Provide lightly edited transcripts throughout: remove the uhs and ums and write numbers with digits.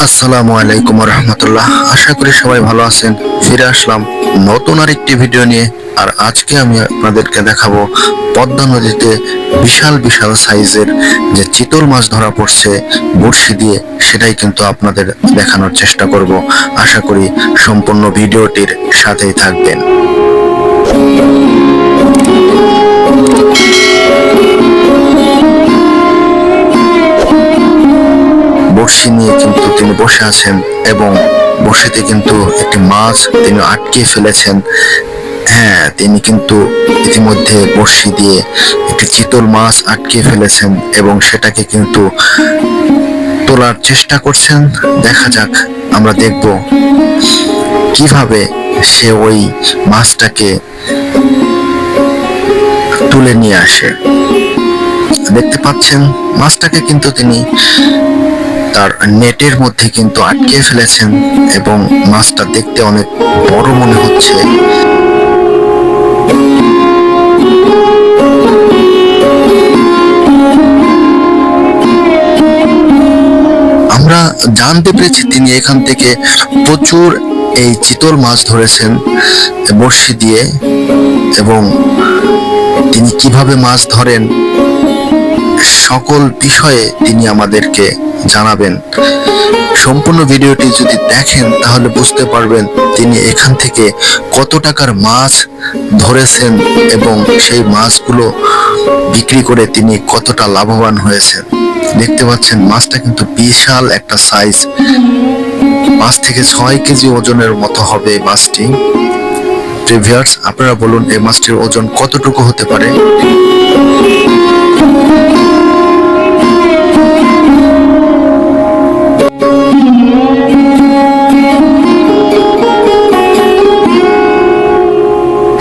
আসসালামু আলাইকুম রহমতুল্লাহ। আশা করি সবাই ভালো আছেন। ফিরে আসলাম নতুন আরেকটি ভিডিও নিয়ে। আর আজকে আমি আপনাদেরকে দেখাবো পদ্মা নদীতে বিশাল বিশাল সাইজের যে চিতল মাছ ধরা পড়ছে বড়শি দিয়ে, সেটাই কিন্তু আপনাদের দেখানোর চেষ্টা করব। আশা করি সম্পূর্ণ ভিডিওটির সাথেই থাকবেন। বড়শি নিয়ে কিন্তু তিনি বসে আছেন এবং বড়শিতে কিন্তু একটি মাছ তিনি আটকে ফেলেছেন। হ্যাঁ, তিনি কিন্তু ইতিমধ্যে বড়শি দিয়ে একটি চিতল মাছ আটকে ফেলেছেন এবং সেটাকে কিন্তু তোলার চেষ্টা করছেন। দেখা যাক, আমরা দেখব কিভাবে সে ওই মাছটাকে তুলে নিয়ে আসে। দেখতে পাচ্ছেন মাছটাকে কিন্তু তিনি তার নেটের মধ্যে কিন্তু আটকে ফেলেছেন এবং মাছটা দেখতে অনেক বড় মনে হচ্ছে। আমরা জানতে পেরেছি তিনি এখান থেকে প্রচুর এই চিতল মাছ ধরেছেন বড়শি দিয়ে, এবং তিনি কিভাবে মাছ ধরেন সকল বিষয়ে তিনি আমাদেরকে জানাবেন। সম্পূর্ণ ভিডিওটি যদি দেখেন তাহলে বুঝতে পারবেন তিনি এখান থেকে কত টাকার মাছ ধরেছেন এবং সেই মাছগুলো বিক্রি করে তিনি কতটা লাভবান হয়েছেন। দেখতে পাচ্ছেন মাছটা কিন্তু বিশাল একটা সাইজ, 5 থেকে 6 কেজি ওজনের মতো হবে মাছটি। ভিউয়ার্স, আপনারা বলুন এই মাছটির ওজন কতটুকু হতে পারে?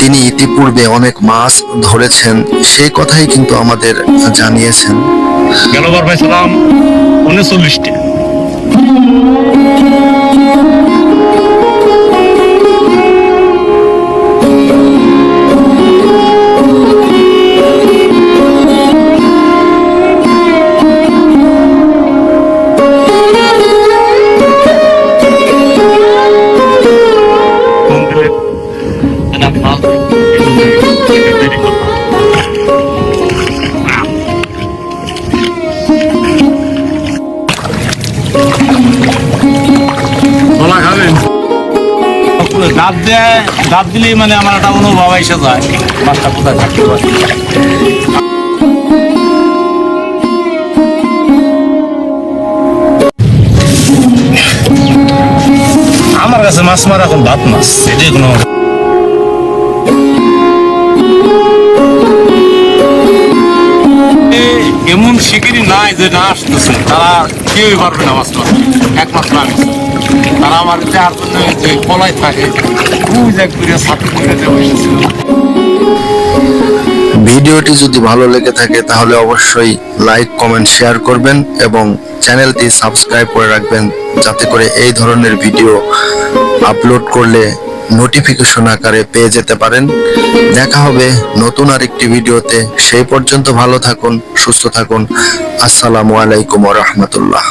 তিনি ইতিপূর্বে অনেক মাছ ধরেছেন, সেই কথাই কিন্তু আমাদের জানিয়েছেন। গেলবার পাইছিলাম 39টি। ডাব দিলেই মানে আমার একটা অনুভব এসে যায় মাছটা কোথায় থাকতে পারে। আমার কাছে মাছ মারা এখন ভাত মাছ, এটাই কোনো এমন শিকারি নাই যে না আসতেছে, তারা কেউই পারবে না মাছ মারতে, একমাত্র আমি। তারা আমার যার জন্য যে কলাই থাকে ভিডিওটি যদি ভালো লেগে থাকে তাহলে অবশ্যই লাইক, কমেন্ট, শেয়ার করবেন এবং চ্যানেলটি সাবস্ক্রাইব করে রাখবেন, যাতে করে এই ধরনের ভিডিও আপলোড করলে নোটিফিকেশন আকারে পেয়ে যেতে পারেন। দেখা হবে নতুন আরেকটি ভিডিওতে। সেই পর্যন্ত ভালো থাকুন, সুস্থ থাকুন। আসসালামু আলাইকুম ওয়া রাহমাতুল্লাহ।